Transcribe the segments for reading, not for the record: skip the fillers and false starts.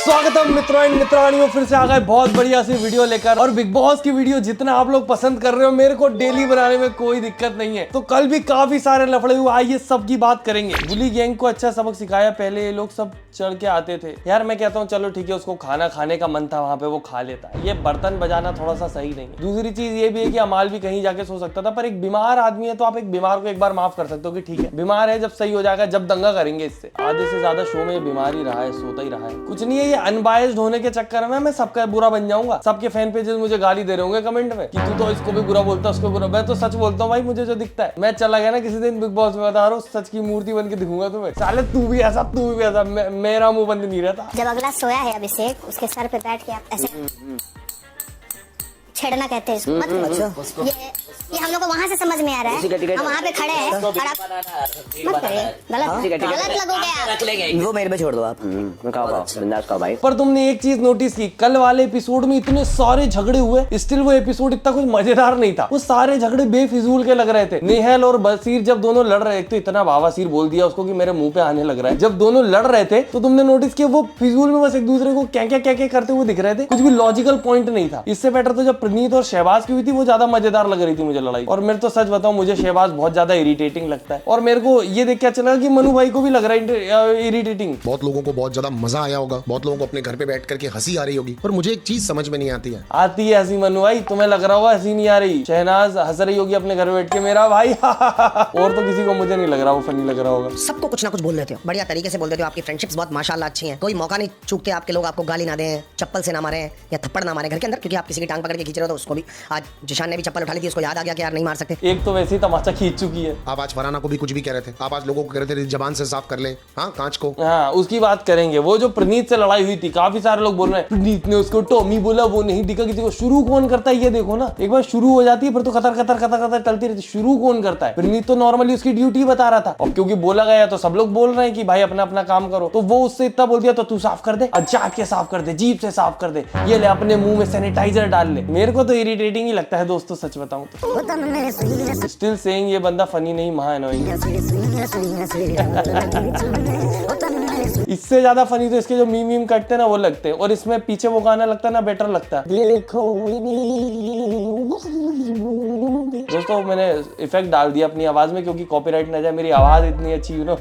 स्वागतम मित्रों एंड मित्रानियों, फिर से आ गए बहुत बढ़िया सी वीडियो लेकर। और बिग बॉस की वीडियो जितना आप लोग पसंद कर रहे हो, मेरे को डेली बनाने में कोई दिक्कत नहीं है। तो कल भी काफी सारे लफड़े हुए, आइए सब की बात करेंगे। बुली गैंग को अच्छा सबक सिखाया। पहले ये लोग सब चढ़ के आते थे। यार मैं कहता हूँ चलो ठीक है, उसको खाना खाने का मन था वहां पे, वो खा लेता है। ये बर्तन बजाना थोड़ा सा सही नहीं है। दूसरी चीज ये भी है कि अमाल भी कहीं जाके सो सकता था, पर एक बीमार आदमी है तो आप एक बीमार को एक बार माफ कर सकते हो कि ठीक है बीमार है, जब सही हो जाएगा, जब दंगा करेंगे इससे। आधे से ज्यादा शो में ये बीमार ही रहा है, सोता ही रहा है। कुछ नहीं है, ये अनबायस्ड होने के चक्कर में मैं सबका बुरा बन जाऊंगा। सबके फैन पेजेस मुझे गाली दे रहे होंगे कमेंट में कि तू तो इसको भी बुरा बोलता है, उसको बुरा। मैं तो सच बोलता हूँ भाई, मुझे जो दिखता है। मैं चला गया ना किसी दिन बिग बॉस में, बता रहा हूँ सच की मूर्ति बन के दिखूंगा तुम्हें। साले तू भी ऐसा मेरा मुंह बंद नहीं रहता। जब अगला सोया है अभिषेक, उसके सर पे बैठ के आप ऐसे छेड़ना कहते हैं इसको, मत करो। ये हम लोग को वहाँ से समझ में आ रहा है, हम वहाँ पे खड़े हैं और आप मत करिए, गलत लगोगे आप। वो मेरे पे छोड़ दो आप। बिंदास का भाई। पर तुमने एक चीज नोटिस की, कल वाले एपिसोड में इतने सारे झगड़े हुए, स्टिल वो एपिसोड इतना कुछ मजेदार नहीं था। वो सारे झगड़े बेफिजूल के लग रहे थे। नेहल और बसीर जब दोनों लड़ रहे थे, इतना बावासीर बोल दिया उसको कि मेरे मुंह पे आने लग रहा है। जब दोनों लड़ रहे थे तो तुमने नोटिस किया वो फिजूल में बस एक दूसरे को क्या क्या करते हुए दिख रहे थे। कुछ भी लॉजिकल पॉइंट नहीं था। इससे बेटर तो जब प्रणीत और शहबाज की हुई थी, वो ज्यादा मजेदार लग रही थी मुझे लड़ाई। और मेरे तो सच बताऊं, मुझे शहबाज बहुत ज्यादा इरिटेटिंग लगता है। और मेरे को ये देख के अच्छा लगा कि मनु भाई को भी लग रहा है इरिटेटिंग। बहुत लोगों को बहुत ज्यादा मजा आया होगा, बहुत लोगों को अपने घर पे बैठ करके हंसी आ रही होगी। पर मुझे एक चीज समझ में नहीं आती है हंसी। मनु भाई तुम्हें लग रहा होगा हंसी नहीं आ रही, शहनाज हंस रही होगी अपने घर में बैठ के, मेरा भाई। और तो किसी को मुझे नहीं लग रहा वो फनी लग रहा होगा। सबको कुछ ना कुछ बोल देते हो, बढ़िया तरीके से बोल देते हो। आपकी फ्रेंडशिप्स बहुत माशाल्लाह अच्छी हैं। कोई मौका नहीं चूकते आपके लोग आपको गाली ना दें, चप्पल से ना मारे या थप्पड़ ना मारे घर के अंदर, क्योंकि आप किसी की टांग पकड़ के खींच रहे हो। तो उसको भी आज जिशान ने भी चप्पल उठा ली थी, उसको याद आ गया कि यार नहीं मार सकते। एक तो वैसे ही तमाचा खींच चुकी है। आप आज फरहाना को भी कुछ भी कह रहे थे, आप आज लोगों को कह रहे थे जबान से साफ कर ले, हाँ कांच को। हाँ उसकी बात करेंगे। वो जो प्रणीत से लड़ाई हुई थी, काफी सारे लोग बोल रहे हैं प्रणीत ने उसको टॉमी बोला, वो नहीं दिखा किसी को। शुरू कौन करता है ये देखो ना, एक बार शुरू हो जाती है फिर तो कतर चलती रहती। शुरू कौन करता है? प्रणीत तो नॉर्मली उसकी ड्यूटी बता रहा था, और क्योंकि बोला गया तो सब लोग बोल रहे हैं कि भाई अपना अपना काम करो। तो वो उससे इतना बोल दिया तो तू साफ कर दे, जाट के साफ कर दे, जीभ से साफ कर दे, ये ले अपने मुंह में सैनिटाइजर डाल ले। मेरे को तो इरिटेटिंग ही लगता है दोस्तों, सच बताऊं तो। स्टिल सेइंग ये बंदा फनी नहीं, महा एनोइंग। इससे ज्यादा फनी तो इसके जो मीम कटते हैं ना वो लगते हैं, और इसमें पीछे वो गाना लगता है ना, बेटर लगता है। दोस्तों मैंने इफेक्ट डाल दिया अपनी आवाज में, क्योंकि कॉपीराइट ना जाए, मेरी आवाज इतनी अच्छी यू नो।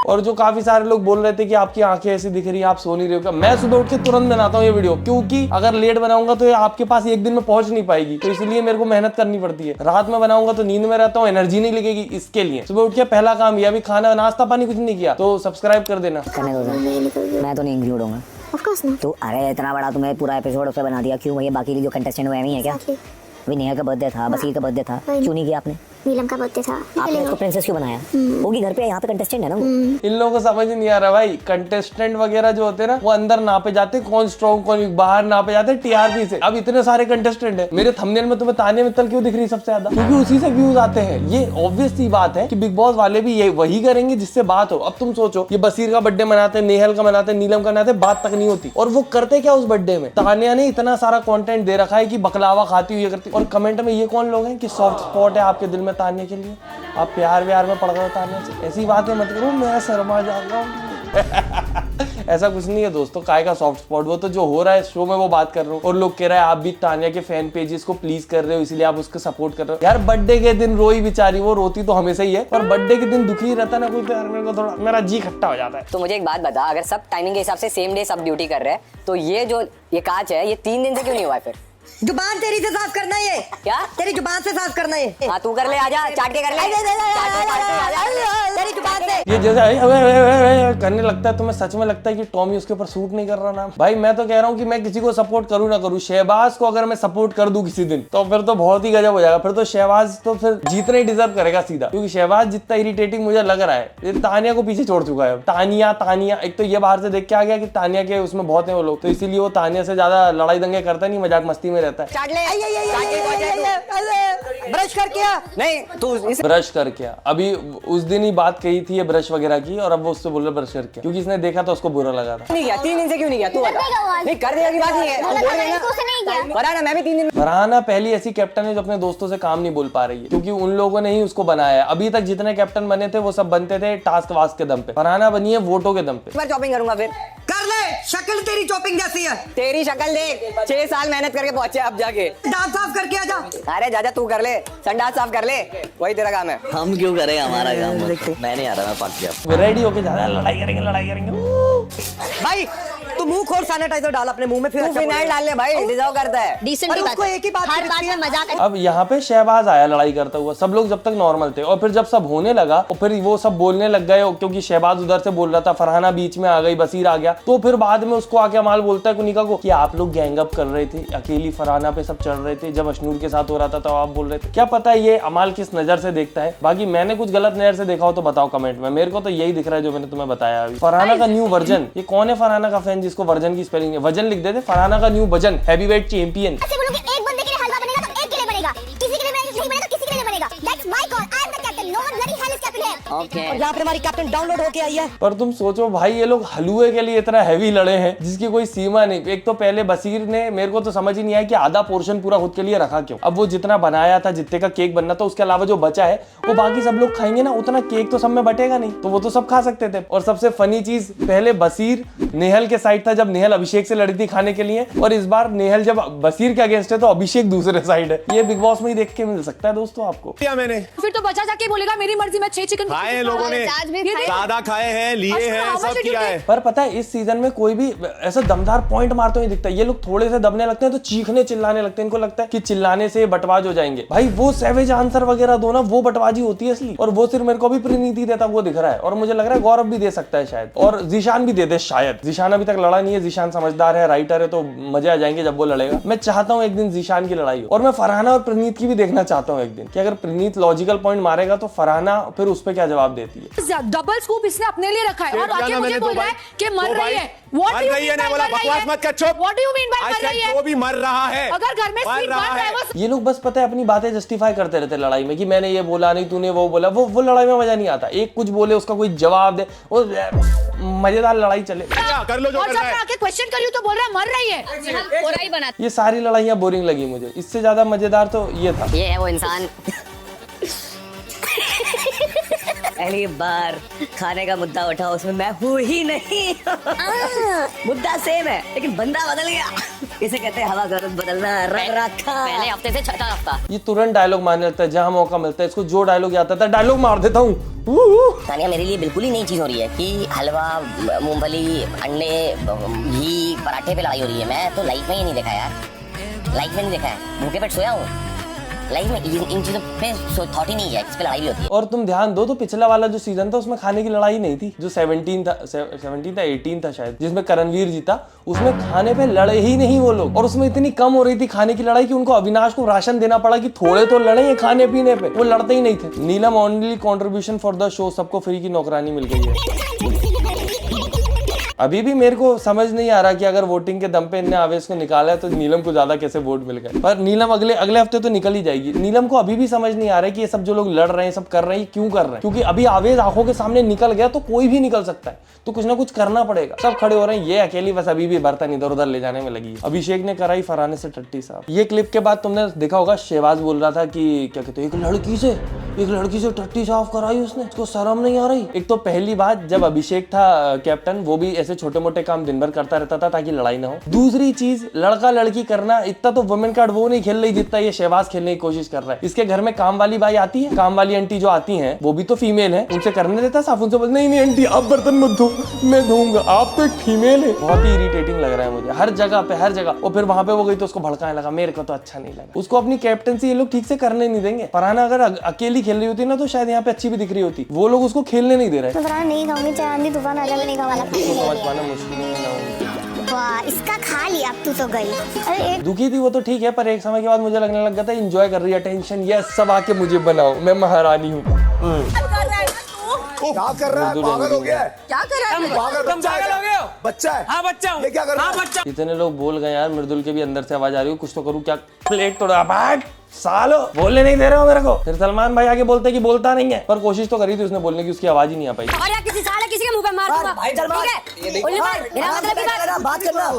और जो काफी सारे लोग बोल रहे थे कि आपकी आंखें ऐसी दिख रही है, आप सो नहीं रहे हो। मैं सुबह उठ के तुरंत बनाता हूँ ये वीडियो, क्योंकि अगर लेट बनाऊंगा तो ये आपके पास एक दिन में पहुंच नहीं पाएगी। तो इसलिए मेरे को मेहनत करनी पड़ती है। रात में बनाऊंगा तो नींद में रहता हूँ, एनर्जी नहीं लगेगी। इसके लिए सुबह उठ के पहला काम ये, अभी खाना नाश्ता पानी कुछ नहीं किया तो सब्सक्राइब कर देना। मैं तो नहीं इंक्लूड होऊंगा। Of course not। तो अरे इतना बड़ा तुम्हें पूरा एपिसोड उससे बना दिया, क्यों? भैया बाकी जो कंटेस्टेंट हुए हैं क्या? अभी नेहा का बर्थडे था, बसीर का बर्थडे था, क्यों नहीं किया आपने? नीलम का बर्थडे था, आपने उसको प्रिंसेस क्यों बनाया? होगी घर पे, यहाँ पे कंटेस्टेंट है ना वो। इन लोगों को समझ नहीं आ रहा भाई, कंटेस्टेंट वगैरह जो होते हैं ना, वो अंदर नापे जाते, कौन स्ट्रॉन्ग कौन वीक, बाहर नापे जाते टीआरपी से। अब इतने सारे कंटेस्टेंट है, मेरे थंबनेल में तुम्हें तानिया मित्तल क्यों दिख रही सबसे ज्यादा? क्योंकि उसी से व्यूज आते हैं। ये ऑब्वियस सी बात है कि बिग बॉस वाले भी ये वही करेंगे जिससे बात हो। अब तुम सोचो, ये बसीर का बर्थडे मनाते, नेहल का मनाते, नीलम का मनाते, बात तक नहीं होती। और वो करते क्या उस बर्थडे में? तानिया ने इतना सारा कंटेंट दे रखा है कि बकलावा खाती हुई करती, और कमेंट में ये कौन लोग हैं कि सॉफ्ट स्पॉट है आपके दिल में तानिया के लिए, आप प्यार व्यार में पड़ गए तानिया से। ऐसी बातें मत करो, मैं शर्मा जाऊंगा। ऐसा कुछ नहीं है दोस्तों, काय का सॉफ्ट स्पॉट, वो तो जो हो रहा है शो में वो बात कर रहा हूँ। और लोग कह रहे हैं आप भी तानिया के फैन पेजेस को प्लीज कर रहे हो, इसलिए आप उसको सपोर्ट कर रहे हो। यार बर्थडे के दिन रोई बेचारी, वो रोती तो हमेशा ही है, पर बर्थडे के दिन दुखी रहता ना कोई, तो यार मेरे को थोड़ा मेरा जी खट्टा हो जाता है। तो मुझे एक बात बता, अगर सब टाइमिंग के हिसाब से सेम डे सब ड्यूटी कर रहे हैं, तो ये जो ये कांच है ये 3 दिन से क्यों नहीं हुआ है? फिर जुबान तेरी से साफ करना है, क्या तेरी जुबान से साफ करना है। हाँ तू कर ले, आजा चाट के कर ले, तेरी जुबान से। ये जैसे करने लगता है, तुम्हें सच में लगता है कि टॉमी उसके ऊपर सूट नहीं कर रहा ना? भाई मैं तो कह रहा हूँ कि मैं किसी को सपोर्ट करूँ ना करूँ, शहबाज को अगर मैं सपोर्ट कर दूं किसी दिन तो फिर तो बहुत ही गजब हो जाएगा। फिर तो शहबाज तो फिर जीतना ही डिजर्व करेगा सीधा, क्योंकि शहबाज जितना इरिटेटिंग मुझे लग रहा है, ये तानिया को पीछे छोड़ चुका है। तानिया एक तो ये बाहर से देख के आ गया कि तानिया के उसमें बहुत है वो लोग, तो इसीलिए वो तानिया से ज्यादा लड़ाई दंगे करता नहीं, मजाक मस्ती में रहता है। ब्रश कर क्या? नहीं तू ब्रश कर क्या? अभी उस दिन ही बात कही थी ये ब्रश वगैरह की, और अब वो उससे बोल रहा ब्रश कर क्या, क्योंकि इसने देखा तो उसको बुरा लगा था। नहीं किया 3 दिन से, क्यों नहीं किया? तू बता। नहीं कर देगा की बात नहीं है, तू बोल रही है ना। फरहाना मैं भी 3 दिन। फरहाना पहली ऐसी कैप्टन है जो अपने दोस्तों से काम नहीं बोल पा रही है, क्योंकि उन लोगों ने ही उसको बनाया है। अभी तक जितने कैप्टन बने थे वो सब बनते थे टास्क वास्क के दम पे, फरहाना बनी है वोटों के दम पे। मैं शॉपिंग करूंगा फिर। कर ले, शक्ल तेरी चॉपिंग जैसी है। तेरी शक्ल देख, 6 साल मेहनत करके पहुंचे अब जाके। दांत साफ करके आजा। अरे जा तू कर ले, संडास साफ कर ले, वही तेरा काम है। हम क्यों करें हमारा काम? मैं नहीं आ रहा, मैं पक गया। रेडी होके जा रहा है, लड़ाई करेंगे। भाई तू मुंह खोल, सैनिटाइजर डाल अपने मुंह में, फिर तू अच्छा फिनाइल डाल ले भाई, डिजर्व करता है। डिसेंट अरे की उसको बात एक ही बात हर की बात लगती में है। मजाक अब यहाँ पे शहबाज आया लड़ाई करता हुआ, सब लोग जब तक नॉर्मल थे और फिर जब सब होने लगा और फिर वो सब बोलने लग गए, क्योंकि शहबाज उधर से बोल रहा था, फरहाना बीच में आ गई, बसीर आ गया, तो फिर बाद में उसको आके अमाल बोलता है कुनिका को कि आप लोग गैंग अप कर रहे थे, अकेली फरहाना पे सब चढ़ रहे थे, जब अशनूर के साथ हो रहा था तो आप बोल रहे थे। क्या पता है ये अमाल किस नजर से देखता है, बाकी मैंने कुछ गलत नजर से देखा हो तो बताओ कमेंट में। मेरे को तो यही दिख रहा है जो मैंने तुम्हें बताया अभी। फरहाना का न्यू वर्जन, ये कौन है फरहाना का फैन जिसको वर्जन की स्पेलिंग है, वजन लिख देते, फरहाना का न्यू वजन, हैवीवेट चैंपियन। ऐसे बोलो कि एक बंदे के लिए हलवा बनेगा तो एक के लिए बनेगा, किसी के लिए नहीं बनेगा तो किसी के लिए बनेगा। That's my call, I am the captain, no one bloody hell is captain here. Okay, और यहाँ पे हमारी कैप्टन डाउनलोड होके आई है। पर तुम सोचो भाई, ये लोग हलवे के लिए इतना हैवी लड़े हैं जिसकी कोई सीमा नहीं। एक तो पहले बसीर ने, मेरे को तो समझ ही नहीं आया कि आधा पोर्शन पूरा खुद के लिए रखा क्यों। अब वो जितना बनाया था, जितने का केक बनना था, उसके अलावा जो बचा है वो बाकी सब लोग खाएंगे ना, उतना केक तो सब में बटेगा नहीं, तो वो तो सब खा सकते थे। और सबसे फनी चीज, पहले बसीर नेहल के साइड था जब नेहल अभिषेक से लड़ी थी खाने के लिए, और इस बार नेहल जब बसीर के अगेंस्ट है तो अभिषेक दूसरे साइड है। ये बिग बॉस में ही देख के मिल सकता है दोस्तों आपको। मैंने फिर तो बचा जाके बोलेगा मेरी मर्जी, मैं 6 चिकन खाए हैं लोगों ने, ये देख। ज्यादा खाए हैं, लिए हैं, how much सब did you किया take? है। पर पता है इस सीजन में कोई भी ऐसा दमदार पॉइंट मारते हुए दिखता है। ये लोग थोड़े से दबने लगते हैं तो चीखने चिल्लाने लगते हैं, इनको लगता है कि चिल्लाने से बटवाज हो जाएंगे। भाई वो सैवेज आंसर वगैरह दो ना, वो बटवाजी होती है असली, और वो सिर्फ मेरे को भी प्रीनीति देता वो दिख रहा है, और मुझे लग रहा है गौरव भी दे सकता है शायद, और जीशान भी दे दे शायद। जीशान अभी तक लड़ा नहीं है, जीशान समझदार है, राइटर है, तो मजे आ जाएंगे जब वो लड़ेगा। मैं चाहता हूँ एक दिन जीशान की लड़ाई हो, और मैं फरहाना और प्रीनीत की भी देखना चाहता हूँ एक दिन कि अगर प्रीनीत लॉजिकल पॉइंट मारेगा तो फरहाना फिर उस पर क्या जवाब देती है। डबल स्कूप इसने अपने लिए रखा है और क्या आके ना मुझे मैंने बोल दो रहा है भाई- कि मर दो रही भाई- है। What मर do you रही है, mean by नहीं बोला, मर रही बकवास है? मत कर, चुप। What do you mean by I मर said रही है? जो भी मर रहा है, अगर घर में मर स्वीट रहा बन रहा है है। वो ये लोग बस पता है अपनी बातें जस्टिफाई करते रहते लड़ाई में कि मैंने ये बोला नहीं, तूने वो बोला। वो लड़ाई में मजा नहीं आता। एक कुछ बोले उसका कोई जवाब दे, वो मजेदार लड़ाई चले। क्या कर लो जो और जब करना मैं है। आके क्वेश्चन कर रही हूँ तो बोल रहा है मर रही है। और ही बना ये सारी लड़ाइयाँ बोरिंग लगी मुझे, इससे ज्यादा मजेदार तो ये था। ये है वो इंसान। पहली बार खाने का मुद्दा उठा, उसमें मैं हूँ ही नहीं। मुद्दा सेम है लेकिन बंदा बदल गया। इसे कहते हैं हवा गर्द बदलना, रंग रखा। पहले हफ्ते से छठा हफ्ता। ये तुरंत डायलॉग मारने लगता है, जहां मौका मिलता है इसको जो डायलॉग आता था डायलॉग मार देता हूँ। तानिया, मेरे लिए बिल्कुल ही नई चीज हो रही है कि हलवा, मूंगफली, अंडे, घी, पराठे पे लड़ाई हो रही है। मैं तो लाइफ में ही नहीं देखा यार, लाइफ में नहीं देखा है। भूखे पेट सोया हूँ, लाइफ में इन चीजों पे थॉट ही नहीं है, इस पे लड़ाई भी होती है। और तुम ध्यान दो तो पिछला वाला जो सीजन था उसमें खाने की लड़ाई नहीं थी, जो 17 था 18 था शायद, जिसमें करणवीर जीता, उसमें खाने पे लड़े ही नहीं वो लोग। और उसमें इतनी कम हो रही थी खाने की लड़ाई कि उनको अविनाश को राशन देना पड़ा कि थोड़े तो लड़े हैं खाने पीने पे, वो लड़ते ही नहीं थे। Neelam only contribution for the show, सबको फ्री की नौकरानी मिल गई है। अभी भी मेरे को समझ नहीं आ रहा कि अगर वोटिंग के दम पे इनने आवेश को निकाला है तो नीलम को ज्यादा कैसे वोट मिल गए। पर नीलम अगले हफ्ते तो निकल ही जाएगी। नीलम को अभी भी समझ नहीं आ रहा है कि ये सब जो लोग लड़ रहे हैं, सब कर रहे हैं, क्यों कर रहे हैं, क्योंकि अभी आवेश आंखों के सामने निकल गया तो कोई भी निकल सकता है, तो कुछ ना कुछ करना पड़ेगा। सब खड़े हो रहे हैं, ये अकेली बस अभी भी बर्तन इधर उधर ले जाने में लगी है। अभिषेक ने कराई फरहाने से टट्टी साहब। ये क्लिप के बाद तुमने देखा होगा, शहबाज बोल रहा था कि क्या कहते हैं, एक लड़की से टट्टी साफ कराई उसने, उसको शर्म नहीं आ रही। एक तो पहली बात, जब अभिषेक था कैप्टन, वो भी ऐसे छोटे मोटे काम दिन भर करता रहता था ताकि लड़ाई ना हो। दूसरी चीज, लड़का लड़की करना, इतना तो वुमेन कार्ड वो नहीं खेल रही जितना ये शहबाज खेलने की कोशिश कर रहा है। इसके घर में काम वाली बाई आती है, काम वाली आंटी जो आती हैं वो भी तो फीमेल है, उनसे करने देता साफ, उनसे बोल नहीं आंटी आप बर्तन मत धो, मैं धोऊंगा, आप तो एक फीमेल है। बहुत ही इरिटेटिंग लग रहा है मुझे हर जगह पे, हर जगह। और फिर वहां पे वो गई तो उसको भड़काने लगा, मेरे को तो अच्छा नहीं लगा। उसको अपनी कैप्टनसी ये लोग ठीक से करने नहीं देंगे। फरहाना अगर अकेली खेल रही होती ना तो शायद यहाँ पे अच्छी भी दिख रही होती, वो लोग उसको खेलने नहीं दे रहे। तो फरहाना नहीं खाऊंगी, चाहे आंधी तूफान आ जाए, मैं नहीं खाऊंगा। समझ पाना मुश्किल है। वाह, इसका खा लिया, अब तू तो गई। अरे एक दुखी थी वो तो ठीक है, पर एक समय के बाद मुझे लगने लग गया था एंजॉय कर रही है, टेंशन ये सब आके मुझे बनाओ, मैं महारानी हूँ। क्या कर रहा है? पागल हो गया है? क्या कर रहा है? पागल हो गया? बच्चा है? हाँ बच्चा हूँ। ये क्या कर रहा है? इतने लोग बोल गए यार, मृदुल के भी अंदर से आवाज आ रही है, कुछ तो करूँ क्या, प्लेट तोड़ा भाग सालो, बोलने नहीं दे रहे हो मेरे को। फिर सलमान भाई आगे बोलते कि बोलता नहीं है, पर कोशिश तो करी थी उसने बोलने की, उसकी आवाज ही नहीं आ पाई। और यार किसी साले किसी के मुंह पे मार दूंगा। भाई चल मार। ठीक है? उल्लू भाई, मेरा मतलब की बात बात करना।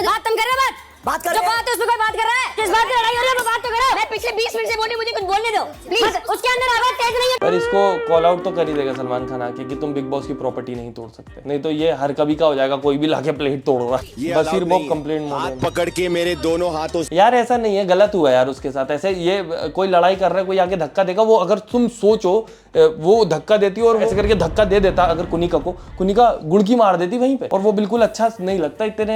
बात तुम कर रहे हो बात? बात कर जो रहे हैं। बात है उसमें कोई बात कर रहा है? किस बात की लड़ाई हो रही है? मैं बात तो करो। मैं पिछले 20 मिनट से बोल रही हूँ, मुझे कुछ बोलने दो प्लीज। उसके अंदर आवाज तेज नहीं है। पर इसको कॉल आउट तो कर ही देगा सलमान खान आके कि तुम बिग बॉस की प्रॉपर्टी नहीं तोड़ सकते, नहीं तो ये हर कभी का हो जाएगा, कोई भी लाके प्लेट तोड़ रहा है। बसीर बॉब कंप्लेंट मोड हाथ पकड़ के मेरे दोनों हाथों से यार ऐसा नहीं है, गलत हुआ यार उसके साथ। ऐसे ये कोई लड़ाई कर रहा है, कोई आके धक्का देगा, वो अगर तुम सोचो वो धक्का देती और ऐसे करके धक्का दे देता अगर कुनिका को, कुनिका गुड़की मार देती वहीं पे, और वो बिल्कुल अच्छा नहीं लगता। इतने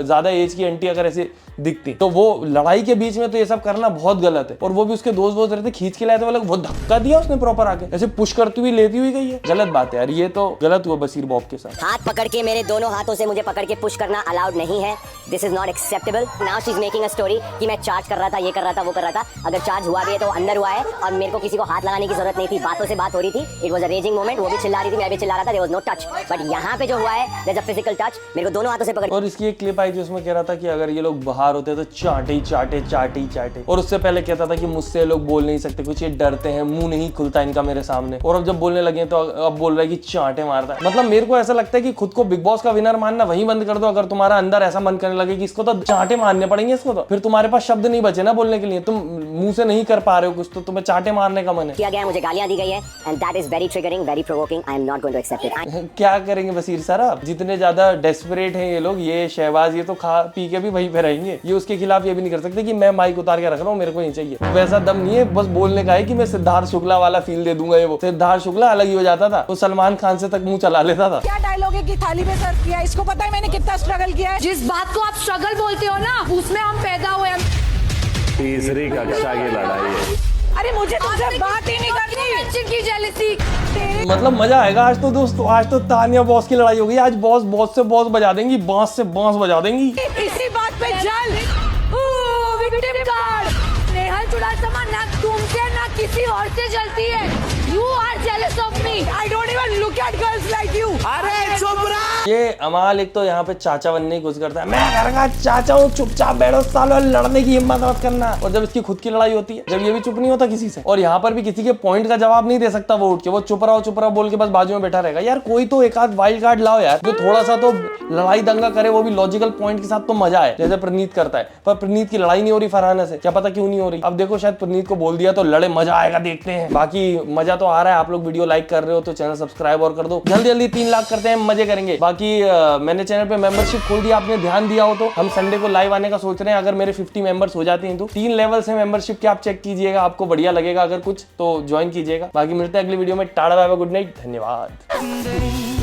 ज्यादा एज की आंटी अगर ऐसे दिखती तो वो लड़ाई के बीच में तो ये सब करना बहुत गलत है। और वो भी उसके दोस्त वोस्त रहते खींच के लाए थे, वो धक्का दिया उसने प्रॉपर आके, ऐसे पुश करती हुई लेती हुई गई है। गलत बात है यार, ये तो गलत हुआ बसीर बॉब के साथ। हाथ पकड़ के मेरे दोनों हाथों से मुझे पकड़ के पुश करना अलाउड नहीं है। This is not acceptable. Now she is making a story कि मैं चार्ज कर रहा था, ये कर रहा था, वो कर रहा था। अगर चार्ज हुआ भी है तो अंदर हुआ है और मेरे को किसी को हाथ लगाने की जरूरत नहीं थी। बातों से बात हो रही थी। It was a raising moment. वो भी चिल्ला रही थी, मैं भी चिल्ला रहा था। There was no touch. But यहाँ पे जो हुआ है there is a physical touch. मेरे को दोनों हाथों से पकड़। और इसकी एक क्लिप आई थी, उसमें कह रहा था कि अगर ये लोग बाहर होते तो चाटे चाटे चाटे चाटे। और उससे पहले कहता था कि मुझसे लोग बोल नहीं सकते कुछ, ये डरते हैं, मुंह नहीं खुलता इनका मेरे सामने। और अब जब बोलने लगे तो अब बोल रहा है कि चाटे मारता है। मतलब मेरे को ऐसा लगता है कि खुद को बिग बॉस का विनर मानना वहीं बंद कर दो अगर तुम्हारा अंदर ऐसा मन करने लगे कि इसको तो चाटे मारने पड़ेंगे, इसको तो फिर तुम्हारे पास शब्द नहीं बचे ना बोलने के लिए। तुम मुंह से नहीं कर पा रहे हो कुछ, तो तुम्हें चाटे मारने का मन है। किया गया, मुझे गालियां दी गई है and that is very triggering, very provoking. I am not going to accept it. क्या करेंगे बसीर सर, आप जितने ज्यादा डेस्परेट हैं ये लोग, ये शहबाज, ये तो खा पी के भी वहीं पे रहेंगे। ये उसके खिलाफ ये भी नहीं कर सकते कि मैं माइक उतार के रख रहा हूँ, मेरे को नहीं चाहिए। वैसा दम नहीं है, बस बोलने का है कि मैं सिद्धार्थ शुक्ला वाला फील दे दूंगा। ये वो सिद्धार्थ शुक्ला अलग ही हो जाता था, वो सलमान खान से तक मुंह चला लेता था। क्या डायलॉग है कि थाली में सर्व किया? इसको पता है मैंने कितना स्ट्रगल किया है। जिस बात को आप स्ट्रगल बोलते हो ना, उसमें हम पैदा हुए हैं। तीसरी कक्षा की लड़ाई है। अरे मुझे तुमसे बात ही नहीं करनी। की जेलसी। मतलब मजा आएगा आज तो दोस्तों। आज तो तानिया बॉस की लड़ाई होगी। आज बॉस बॉस से बॉस बजा देंगी, बांस से बांस बजा देंगी। इसी बात पे जल। Victim card. नेहल चुड़ासमा ना तुमसे ना किसी और से जलती है। You are jealous of me. I don't even look at girls like you. अरे चुप रहा। ये अमाल एक तो यहाँ पे चाचा बनने की कोशिश करता है, मैं घर का चाचा हूँ, चुपचाप बैठो सालो, लड़ने की हिम्मत मत करना। और जब इसकी खुद की लड़ाई होती है, जब ये भी चुप नहीं होता किसी से, और यहाँ पर भी किसी के पॉइंट का जवाब नहीं दे सकता वो उठ के, वो चुप रहो बोल के बस बाजू में बैठा रहेगा। यार कोई तो एक आध वाइल्ड कार्ड लाओ यार, जो थोड़ा सा तो लड़ाई दंगा करे, वो भी लॉजिकल पॉइंट के साथ, तो मजा है। जैसे प्रणीत करता है, पर प्रणीत की लड़ाई नहीं हो रही फरहाना से, क्या पता क्यों नहीं हो रही। अब देखो शायद प्रणीत को बोल दिया तो लड़े, मजा आएगा, देखते हैं। बाकी मजा तो आ रहा है। आप लोग वीडियो लाइक कर रहे हो तो चैनल सब्सक्राइब और कर दो। जल्दी जल्दी 3 लाख करते हैं, मजे करेंगे। बाकी मैंने चैनल पे मेंबरशिप खोल दिया, आपने ध्यान दिया हो तो। हम संडे को लाइव आने का सोच रहे हैं, अगर मेरे 50 मेंबर्स हो जाते हैं तो 3 लेवल्स है मेंबरशिप के, आप चेक कीजिएगा, आपको बढ़िया लगेगा। अगर कुछ तो ज्वाइन कीजिएगा। बाकी मिलते हैं अगली वीडियो में। टाटा बाय बाय, गुड नाइट, धन्यवाद।